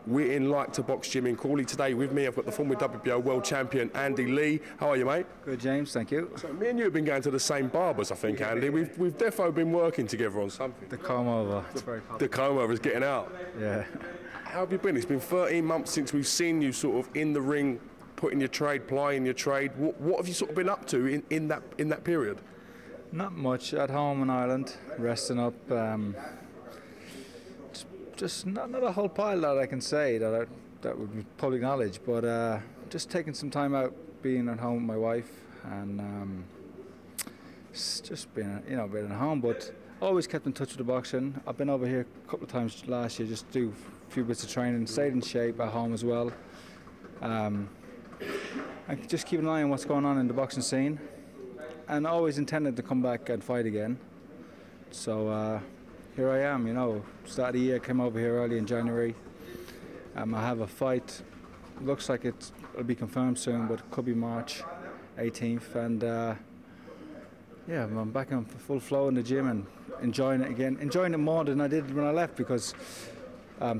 We're in Like to Box Gym in Crawley today. With me, I've got the former WBO world champion, Andy Lee. How are you, mate? Good, James, thank you. So me and you have been going to the same barbers, I think, Andy. We've defo been working together on something. The comb over. It's very popular. The comb over is getting out. Yeah. How have you been? It's been 13 months since we've seen you sort of in the ring, putting your trade, plying your trade. What have you sort of been up to in that period? Not much. At home in Ireland, resting up. Just not a whole pile that I can say that would be public knowledge, but just taking some time out, being at home with my wife, and just being being at home. But always kept in touch with the boxing. I've been over here a couple of times last year, just do a few bits of training, stayed in shape at home as well. And just keep an eye on what's going on in the boxing scene, and always intended to come back and fight again. So here I am, start of the year, came over here early in January. I have a fight, looks like it'll be confirmed soon, but it could be March 18th. And yeah, I'm back on full flow in the gym and enjoying it again. Enjoying it more than I did when I left, because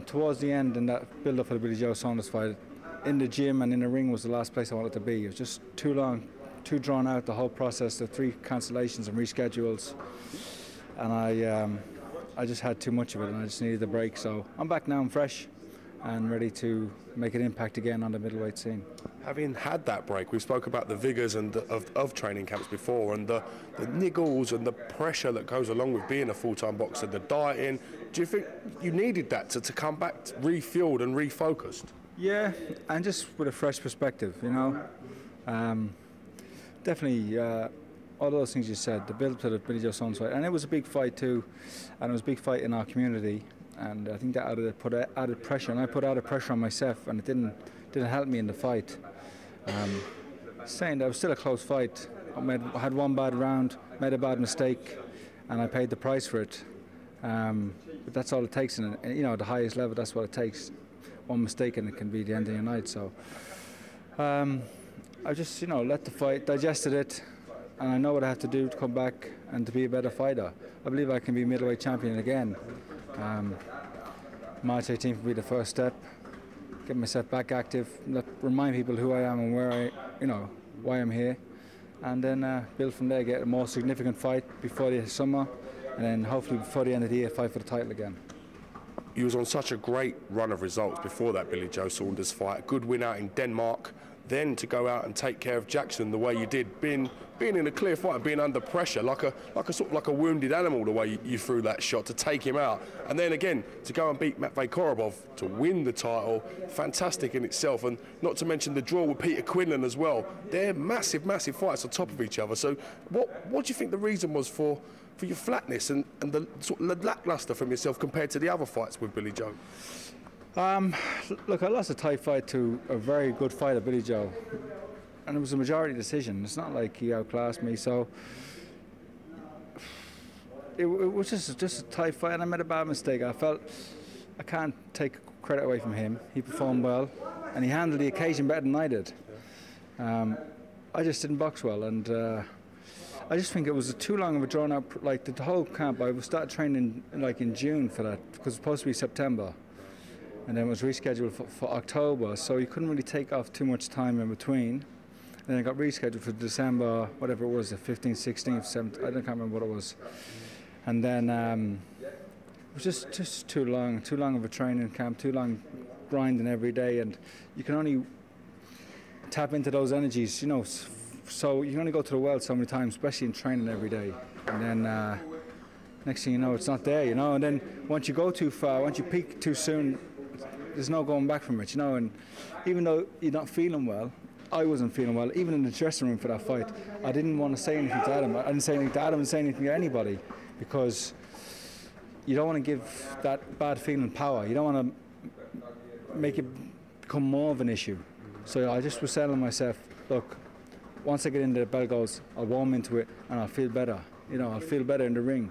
towards the end in that build-up for the Billy Joe Saunders fight, in the gym and in the ring was the last place I wanted to be. It was just too long, too drawn out, the whole process, the 3 cancellations and reschedules. And I just had too much of it, and I just needed a break. So I'm back now, I'm fresh and ready to make an impact again on the middleweight scene. Having had that break, we spoke about the vigours and of training camps before, and the niggles and the pressure that goes along with being a full-time boxer, the dieting. Do you think you needed that to come back refueled and refocused? Yeah, and just with a fresh perspective, definitely all those things you said, the build to the Billy Joe Saunders fight, and it was a big fight too, and it was a big fight in our community, and I think that put added pressure, and I put added pressure on myself, and it didn't help me in the fight. Saying that it was still a close fight. I had one bad round, made a bad mistake, and I paid the price for it. But that's all it takes, and at the highest level, that's what it takes. One mistake and it can be the end of your night. So I just let the fight, digested it, and I know what I have to do to come back and to be a better fighter. I believe I can be middleweight champion again. March 18th will be the first step. Get myself back active, remind people who I am and where why I'm here, and then build from there. Get a more significant fight before the summer, and then hopefully before the end of the year, fight for the title again. You was on such a great run of results before that Billy Joe Saunders fight. A good win out in Denmark, then to go out and take care of Jackson the way you did, being in a clear fight and being under pressure, like a wounded animal, the way you threw that shot to take him out, and then again to go and beat Matvey Korobov to win the title. Fantastic in itself, and not to mention the draw with Peter Quinlan as well. They're massive fights on top of each other. So what do you think the reason was for your flatness and the sort of lackluster from yourself compared to the other fights with Billy Joe? Look, I lost a tight fight to a very good fighter, Billy Joe, and it was a majority decision. It's not like he outclassed me, so it was just a tight fight, and I made a bad mistake. I felt I can't take credit away from him. He performed well, and he handled the occasion better than I did. I just didn't box well, and I just think it was too long of a drawn out, like the whole camp. I started training like in June for that, because it was supposed to be September, and then it was rescheduled for October, so you couldn't really take off too much time in between. And then it got rescheduled for December, whatever it was, the 15th, 16th, 17th, I can't remember what it was. And then it was just too long of a training camp, too long grinding every day, and you can only tap into those energies, so you can only go to the well so many times, especially in training every day. And then next thing you know, it's not there, and then once you go too far, once you peak too soon, there's no going back from it, and even though you're not feeling well, I wasn't feeling well, even in the dressing room for that fight. I didn't want to say anything to Adam. I didn't say anything to Adam and say anything to anybody, because you don't want to give that bad feeling power. You don't want to make it become more of an issue. So I just was telling myself, look, once I get into the bell goes, I'll warm into it and I'll feel better. I'll feel better in the ring.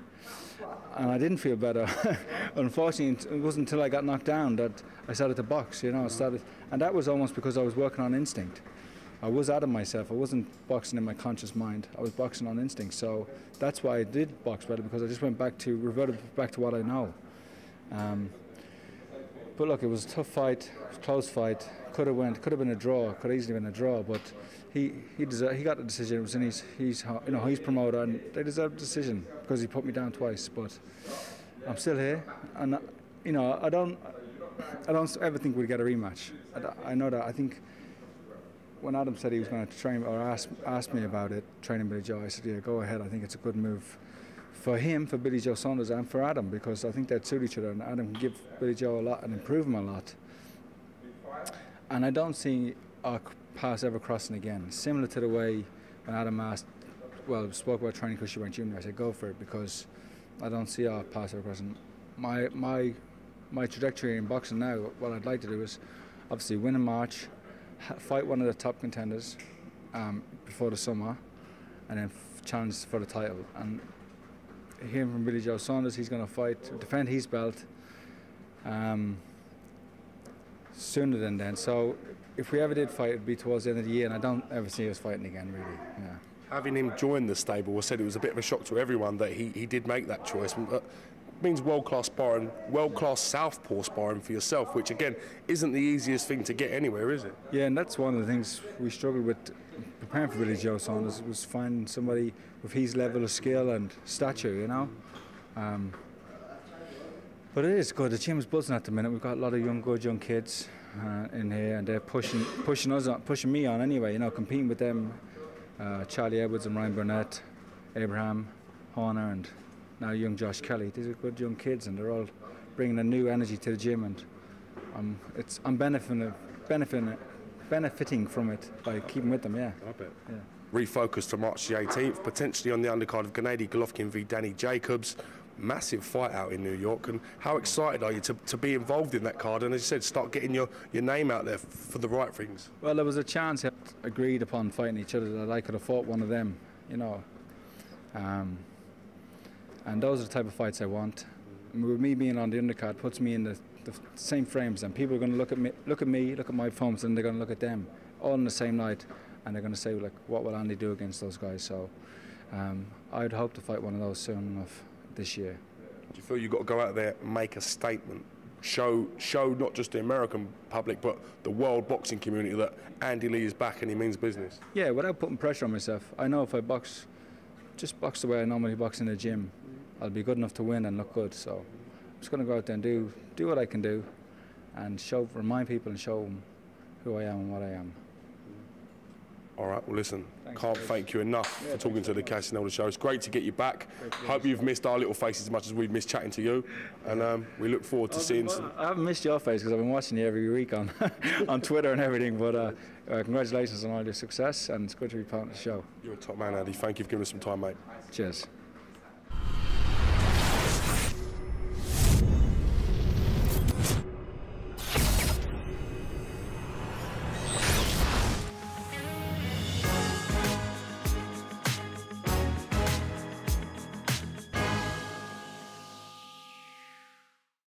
And I didn't feel better. Unfortunately, it wasn't until I got knocked down that I started to box, and that was almost because I was working on instinct. I was out of myself. I wasn't boxing in my conscious mind. I was boxing on instinct. So that's why I did box better, because I just reverted back to what I know. But look, it was a tough fight, it was a close fight. Could have been a draw, could have easily been a draw. But he got the decision. It was in he's promoter, and they deserved the decision because he put me down twice. But I'm still here, and I don't ever think we'll get a rematch. I know that. I think when Adam said he was going to train or asked me about it, training Billy Joe, I said, yeah, go ahead. I think it's a good move for him, for Billy Joe Saunders, and for Adam, because I think they'd suit each other, and Adam can give Billy Joe a lot and improve him a lot. And I don't see our paths ever crossing again. Similar to the way when Adam spoke about training Cushy Went Junior, I said go for it, because I don't see our paths ever crossing. My trajectory in boxing now, what I'd like to do is obviously win in March, fight one of the top contenders before the summer, and then challenge for the title. And hearing from Billy Joe Saunders, he's going to defend his belt sooner than then. So if we ever did fight, it'd be towards the end of the year, and I don't ever see us fighting again, really. Yeah. Having him join the stable, I said it was a bit of a shock to everyone that he did make that choice. Means world-class sparring, world-class southpaw sparring for yourself, which again isn't the easiest thing to get anywhere, is it? Yeah, and that's one of the things we struggled with preparing for Billy Joe Saunders, was finding somebody with his level of skill and stature, But it is good. The gym's buzzing at the minute. We've got a lot of good young kids in here, and they're pushing me on anyway. Competing with them, Charlie Edwards and Ryan Burnett, Abraham Horner, and now young Josh Kelly. These are good young kids, and they're all bringing a new energy to the gym, and I'm benefiting from it by keeping with them. Yeah. I bet. Yeah. Refocus to March the 18th, potentially on the undercard of GENNADY GOLOVKIN v Danny Jacobs. Massive fight out in New York, and how excited are you to be involved in that card and, as you said, start getting your name out there for the right things? Well, there was a chance that agreed upon fighting each other that I could have fought one of them, and those are the type of fights I want. And with me being on the undercard puts me in the same frames, and people are going to look at me, look at my performance, and they're going to look at them all on the same night, and they're going to say, like, what will Andy do against those guys? So I'd hope to fight one of those soon enough this year. Do you feel you've got to go out there and make a statement, show not just the American public but the world boxing community that Andy Lee is back and he means business? Yeah, without putting pressure on myself. I know if I just box the way I normally box in the gym, I'll be good enough to win and look good. So I'm just going to go out there and do what I can do, and remind people and show them who I am and what I am. All right, well, listen, can't thank you enough for talking to the Casanova Show. It's great to get you back. Hope you've missed our little faces as much as we've missed chatting to you. And we look forward to seeing some... I haven't missed your face because I've been watching you every week on, on Twitter and everything. But congratulations on all your success, and it's good to be part of the show. You're a top man, Andy. Thank you for giving us some time, mate. Cheers.